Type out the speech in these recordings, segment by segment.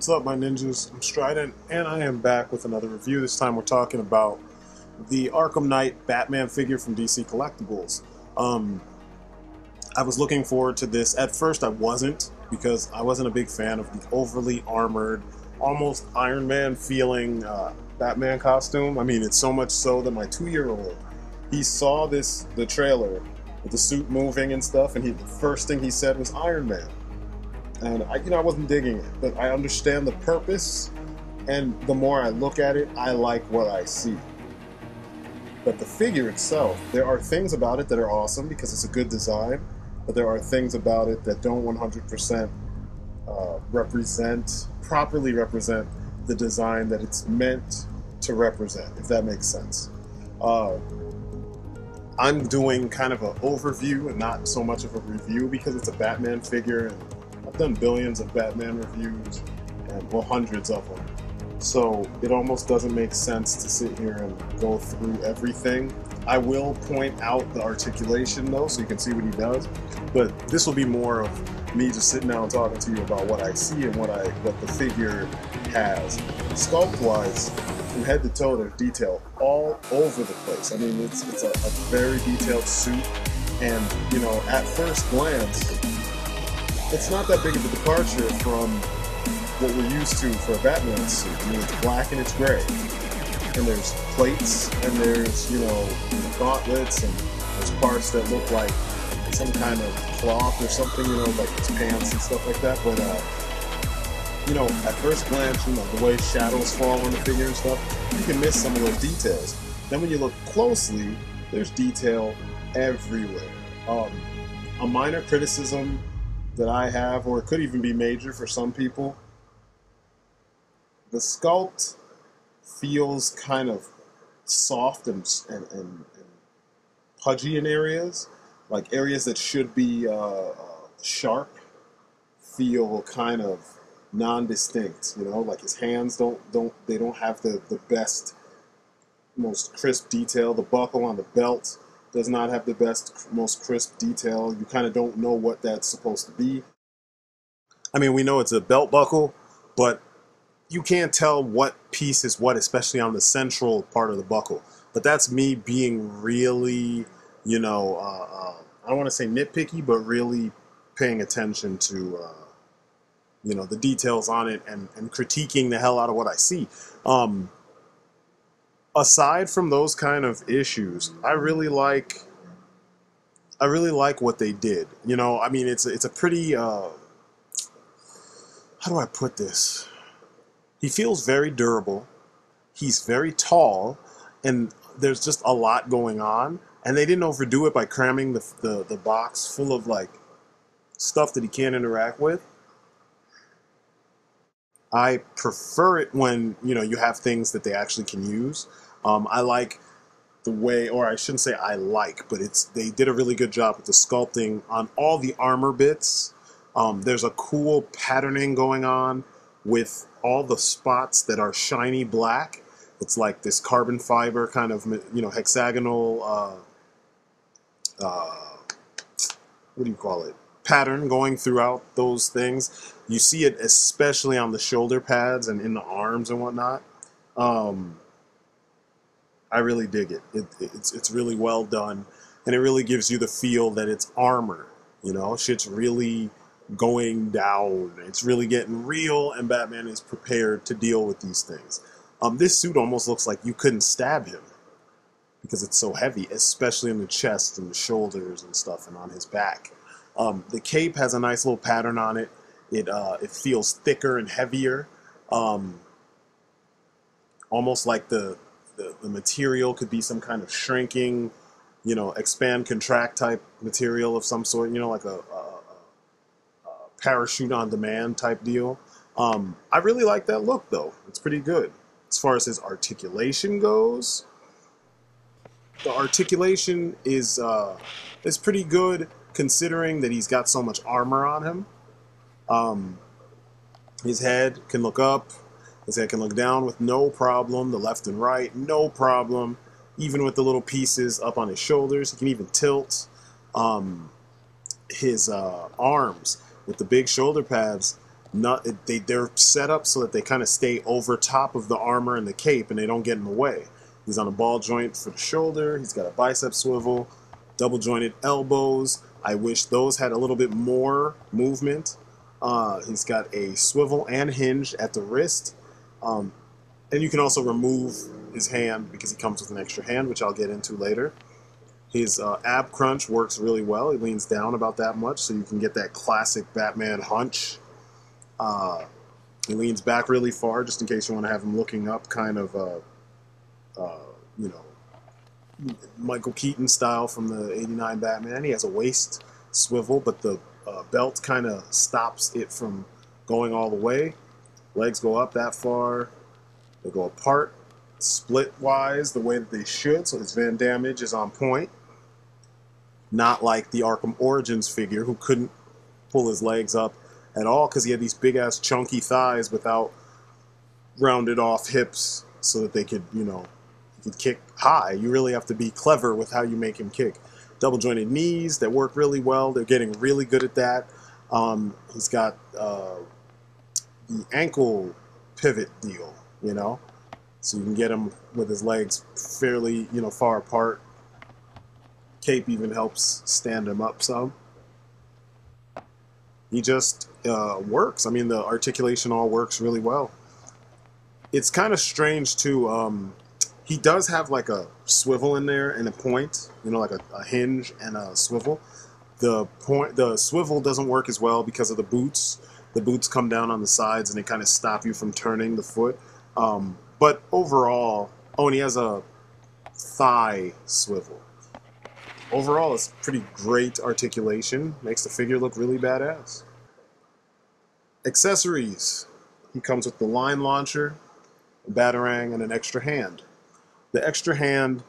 What's up, my ninjas? I'm Strident, and I am back with another review. This time we're talking about the Arkham Knight Batman figure from DC Collectibles. I was looking forward to this. At first I wasn't, because I wasn't a big fan of the overly armored, almost Iron Man feeling Batman costume. I mean, it's so much so that my 2-year-old, he saw the trailer with the suit moving and stuff, and the first thing he said was Iron Man. And I wasn't digging it, but I understand the purpose, and the more I look at it, I like what I see. But the figure itself, there are things about it that are awesome because it's a good design, but there are things about it that don't 100% properly represent the design that it's meant to represent, if that makes sense. I'm doing kind of an overview and not so much of a review because it's a Batman figure, and I've done billions of Batman reviews, and well, hundreds of them. So it almost doesn't make sense to sit here and go through everything. I will point out the articulation though, so you can see what he does. But this will be more of me just sitting down and talking to you about what I see and what the figure has. Sculpt-wise, from head to toe, there's detail all over the place. I mean, it's a very detailed suit, and at first glance, it's not that big of a departure from what we're used to for a Batman suit. I mean, it's black and it's gray. And there's plates, and there's, gauntlets, and there's parts that look like some kind of cloth or something, like its pants and stuff like that. But, at first glance, the way shadows fall on the figure and stuff, you can miss some of those details. Then when you look closely, there's detail everywhere. A minor criticism that I have, or it could even be major for some people, the sculpt feels kind of soft and pudgy in areas. Like areas that should be sharp feel kind of non-distinct, like his hands don't have the best, most crisp detail. The buckle on the belt does not have the best, most crisp detail. You kind of don't know what that's supposed to be. I mean, we know it's a belt buckle, but you can't tell what piece is what, especially on the central part of the buckle. But that's me being really, I don't want to say nitpicky, but really paying attention to, the details on it and critiquing the hell out of what I see. Aside from those kind of issues, I really like what they did. I mean, it's a pretty, how do I put this? He feels very durable. He's very tall, and there's just a lot going on. And they didn't overdo it by cramming the box full of like stuff that he can't interact with. I prefer it when you have things that they actually can use. I like the way, or I shouldn't say I like, but they did a really good job with the sculpting on all the armor bits. There's a cool patterning going on with all the spots that are shiny black. It's like this carbon fiber kind of, hexagonal, what do you call it? Pattern going throughout those things. You see it especially on the shoulder pads and in the arms and whatnot. I really dig it. It's really well done, and it really gives you the feel that it's armor. Shit's really going down. It's really getting real, and Batman is prepared to deal with these things. This suit almost looks like you couldn't stab him because it's so heavy, especially in the chest and the shoulders and stuff, and on his back. The cape has a nice little pattern on it. It feels thicker and heavier, almost like the material could be some kind of shrinking, expand, contract type material of some sort, like a parachute on demand type deal. I really like that look though. It's pretty good. As far as his articulation goes, the articulation is pretty good considering that he's got so much armor on him. His head can look up. His head can look down with no problem. The left and right, no problem. Even with the little pieces up on his shoulders, he can even tilt. His arms with the big shoulder pads, They're set up so that they kind of stay over top of the armor and the cape, and they don't get in the way. He's on a ball joint for the shoulder. He's got a bicep swivel, double jointed elbows. I wish those had a little bit more movement. He's got a swivel and hinge at the wrist. And you can also remove his hand because he comes with an extra hand, which I'll get into later. His ab crunch works really well. He leans down about that much, so you can get that classic Batman hunch. He leans back really far, just in case you want to have him looking up, kind of, you know, Michael Keaton style from the '89 Batman. He has a waist swivel, but the belt kind of stops it from going all the way. Legs go up that far. They go apart, split-wise, the way that they should, so his Van Damage is on point. Not like the Arkham Origins figure, who couldn't pull his legs up at all because he had these big-ass chunky thighs without rounded-off hips so that they could, you know, he could kick high. You really have to be clever with how you make him kick. Double-jointed knees that work really well. They're getting really good at that. He's got the ankle pivot deal, you know, so you can get him with his legs fairly, you know, far apart. Cape even helps stand him up some. He just works. I mean, the articulation all works really well. It's kind of strange too. He does have like a swivel in there and a point, you know, like a hinge and a swivel. The swivel doesn't work as well because of the boots. The boots come down on the sides and they kind of stop you from turning the foot. But overall, oh, and he has a thigh swivel. Overall, it's pretty great articulation. Makes the figure look really badass. Accessories. He comes with the line launcher, a batarang, and an extra hand. The extra hand,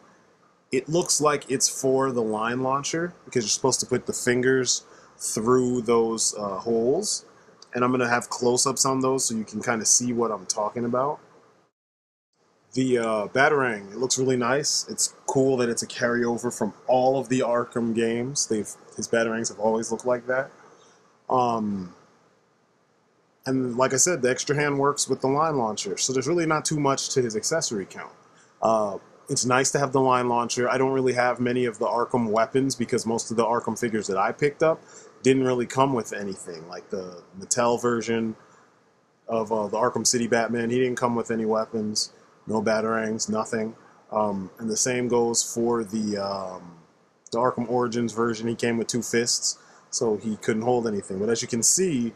it looks like it's for the line launcher because you're supposed to put the fingers through those holes. And I'm going to have close-ups on those so you can kind of see what I'm talking about. The Batarang, it looks really nice. It's cool that it's a carryover from all of the Arkham games. His Batarangs have always looked like that. And like I said, the extra hand works with the line launcher, so there's really not too much to his accessory count. It's nice to have the line launcher. I don't really have many of the Arkham weapons because most of the Arkham figures that I picked up didn't really come with anything. Like the Mattel version of the Arkham City Batman, he didn't come with any weapons. No Batarangs, nothing. And the same goes for the Arkham Origins version. He came with 2 fists, so he couldn't hold anything. But as you can see,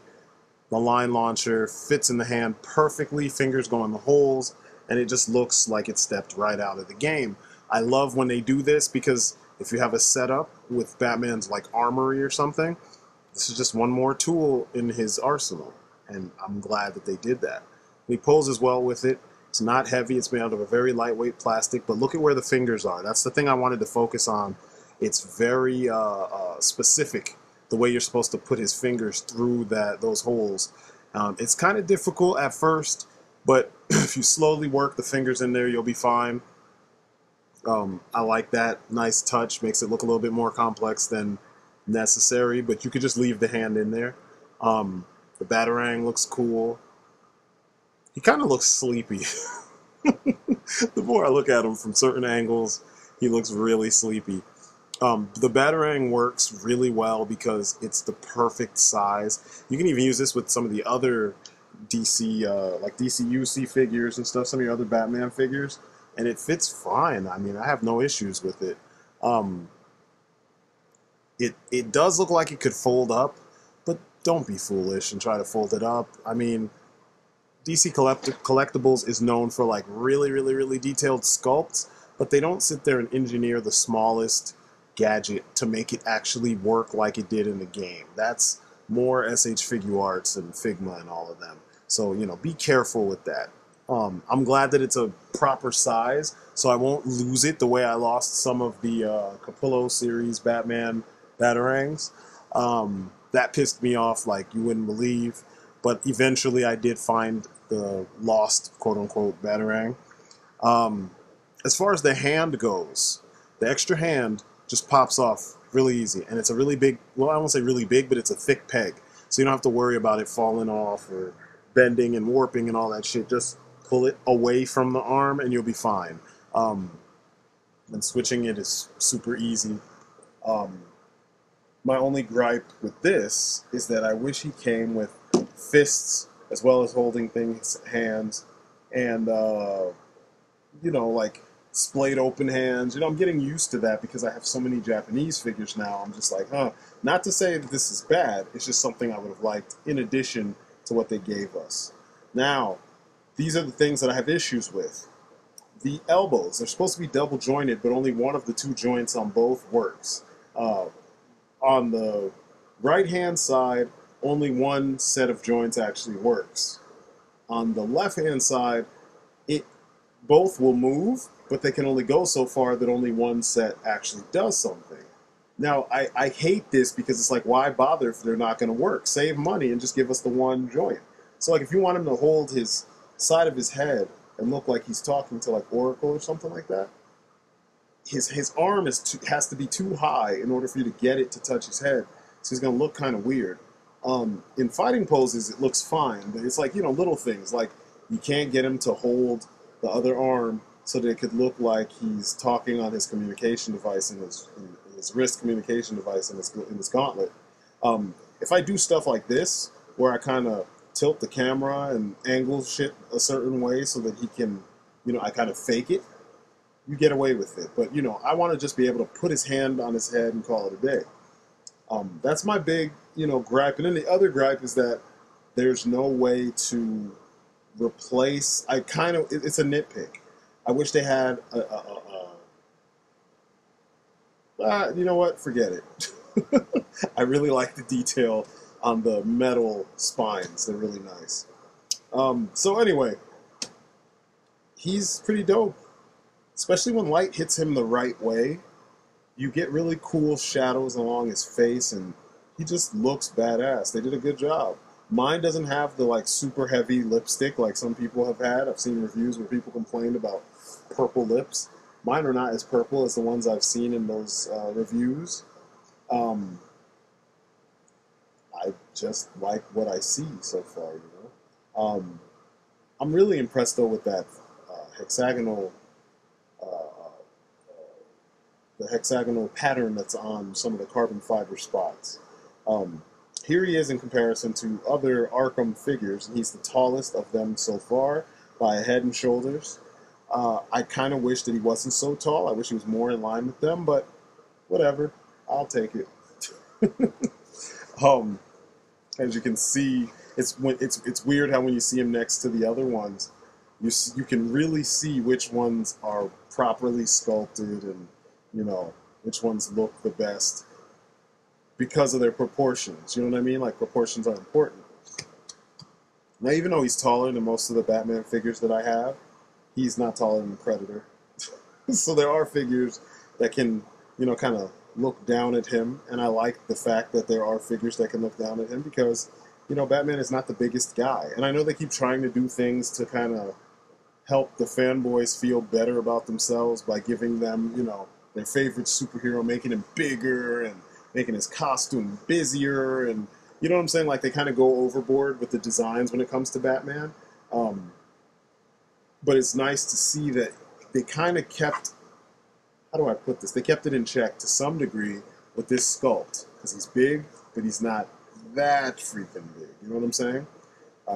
the line launcher fits in the hand perfectly. Fingers go in the holes, and it just looks like it stepped right out of the game. I love when they do this because if you have a setup with Batman's like armory or something, this is just one more tool in his arsenal, and I'm glad that they did that. He poses well with it. It's not heavy. It's made out of a very lightweight plastic, but look at where the fingers are. That's the thing I wanted to focus on. It's very specific, the way you're supposed to put his fingers through those holes. It's kind of difficult at first, but if you slowly work the fingers in there, you'll be fine. I like that. Nice touch. Makes it look a little bit more complex than necessary, but you could just leave the hand in there. The Batarang looks cool. He kind of looks sleepy. The more I look at him from certain angles, he looks really sleepy. The Batarang works really well because it's the perfect size. You can even use this with some of the other DC, like DCUC figures and stuff, some of your other Batman figures, and it fits fine. I mean, I have no issues with it. It does look like it could fold up, but don't be foolish and try to fold it up. I mean, DC Collectibles is known for like really detailed sculpts, but they don't sit there and engineer the smallest gadget to make it actually work like it did in the game. That's more SH Figuarts and Figma and all of them. So, you know, be careful with that. I'm glad that it's a proper size, so I won't lose it the way I lost some of the Capullo series Batman Batarangs. That pissed me off like you wouldn't believe, but eventually I did find the lost quote-unquote Batarang. As far as the hand goes, the extra hand just pops off really easy, and it's a really big, well, I won't say really big, but it's a thick peg. So you don't have to worry about it falling off or bending and warping and all that shit. Just pull it away from the arm and you'll be fine. And switching it is super easy. My only gripe with this is that I wish he came with fists as well as holding things, hands, and, you know, like splayed open hands. You know, I'm getting used to that because I have so many Japanese figures now. I'm just like, huh. Not to say that this is bad, it's just something I would have liked in addition to what they gave us. Now, these are the things that I have issues with. The elbows, they're supposed to be double jointed, but only one of the two joints on both works. On the right-hand side, only one set of joints actually works. On the left-hand side, both will move, but they can only go so far that only one set actually does something. Now, I hate this because it's like, why bother if they're not going to work? Save money and just give us the one joint. So, like, if you want him to hold his side of his head and look like he's talking to, like, Oracle or something like that, his arm has to be too high in order for you to get it to touch his head. So he's going to look kind of weird. In fighting poses, it looks fine, but it's like, you know, little things. Like, you can't get him to hold the other arm so that it could look like he's talking on his communication device, in his wrist communication device in his gauntlet. If I do stuff like this, where I kind of tilt the camera and angle shit a certain way so that he can, you know, I kind of fake it, you get away with it. But, you know, I want to just be able to put his hand on his head and call it a day. That's my big, you know, gripe. And then the other gripe is that there's no way to replace, it's a nitpick. I wish they had you know what, forget it. I really like the detail on the metal spines. They're really nice. So anyway, he's pretty dope. Especially when light hits him the right way. You get really cool shadows along his face, and he just looks badass. They did a good job. Mine doesn't have the, like, super heavy lipstick like some people have had. I've seen reviews where people complained about purple lips. Mine are not as purple as the ones I've seen in those reviews. I just like what I see so far, you know. I'm really impressed, though, with that hexagonal the hexagonal pattern that's on some of the carbon fiber spots. Here he is in comparison to other Arkham figures, and he's the tallest of them so far by a head and shoulders. I kind of wish that he wasn't so tall. I wish he was more in line with them, but whatever. I'll take it. As you can see, it's weird how when you see him next to the other ones, you can really see which ones are properly sculpted and, you know, which ones look the best because of their proportions. You know what I mean? Like, proportions are important. Now, even though he's taller than most of the Batman figures that I have, he's not taller than Predator. So there are figures that can, you know, kind of look down at him, and I like the fact that there are figures that can look down at him because, you know, Batman is not the biggest guy. And I know they keep trying to do things to kind of help the fanboys feel better about themselves by giving them, you know, their favorite superhero, making him bigger and making his costume busier, and, you know what I'm saying? Like, they kind of go overboard with the designs when it comes to Batman. But it's nice to see that they kind of kept, how do I put this? They kept it in check to some degree with this sculpt, because he's big, but he's not that freaking big. You know what I'm saying?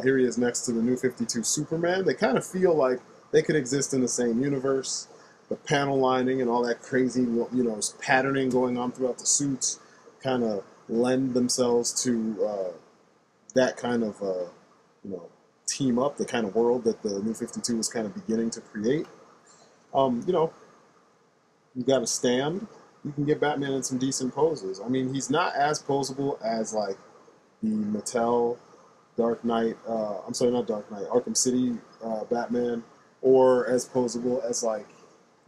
Here he is next to the New 52 Superman. They kind of feel like they could exist in the same universe. The panel lining and all that crazy, you know, patterning going on throughout the suits kind of lend themselves to that kind of, you know, team up, the kind of world that the New 52 is kind of beginning to create. You know, you got a stand. You can get Batman in some decent poses. I mean, he's not as posable as, like, the Mattel Dark Knight, I'm sorry, not Dark Knight, Arkham City Batman, or as posable as, like,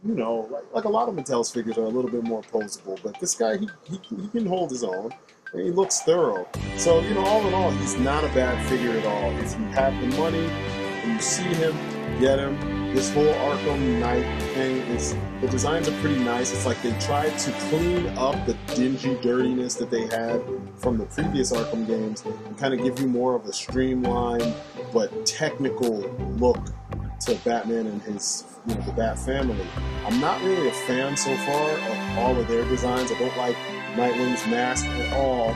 you know, like a lot of Mattel's figures are a little bit more posable, but this guy, he can hold his own, and he looks thorough. So, you know, all in all, he's not a bad figure at all. If you have the money, and you see him, get him, this whole Arkham Knight thing is, the designs are pretty nice. It's like they tried to clean up the dingy dirtiness that they had from the previous Arkham games and kind of give you more of a streamlined but technical look to Batman and his, you know, the Bat family. I'm not really a fan so far of all of their designs. I don't like Nightwing's mask at all,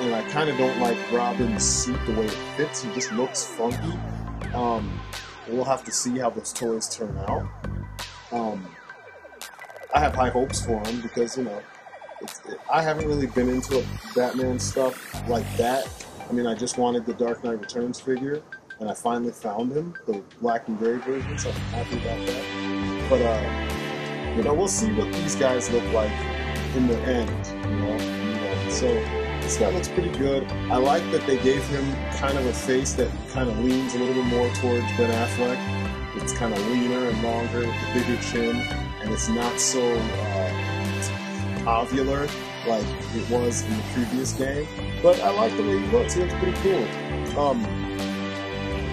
and I kind of don't like Robin's suit the way it fits. He just looks funky. We'll have to see how those toys turn out. I have high hopes for him because, you know, I haven't really been into Batman stuff like that. I mean, I just wanted the Dark Knight Returns figure, and I finally found him, the black and gray version, so I'm happy about that. But, you know, we'll see what these guys look like in the end, you know. So this guy looks pretty good. I like that they gave him kind of a face that kind of leans a little bit more towards Ben Affleck. It's kind of leaner and longer with the bigger chin, and it's not so ovular like it was in the previous game. But I like the way he looks. He looks pretty cool.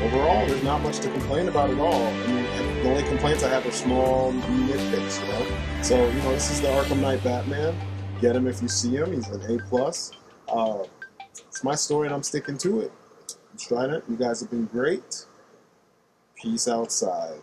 Overall, there's not much to complain about at all. I mean, the only complaints I have are small nitpicks, you know? So, you know, this is the Arkham Knight Batman. Get him if you see him. He's an A+. It's my story and I'm sticking to it. I'm Strident. You guys have been great. Peace outside.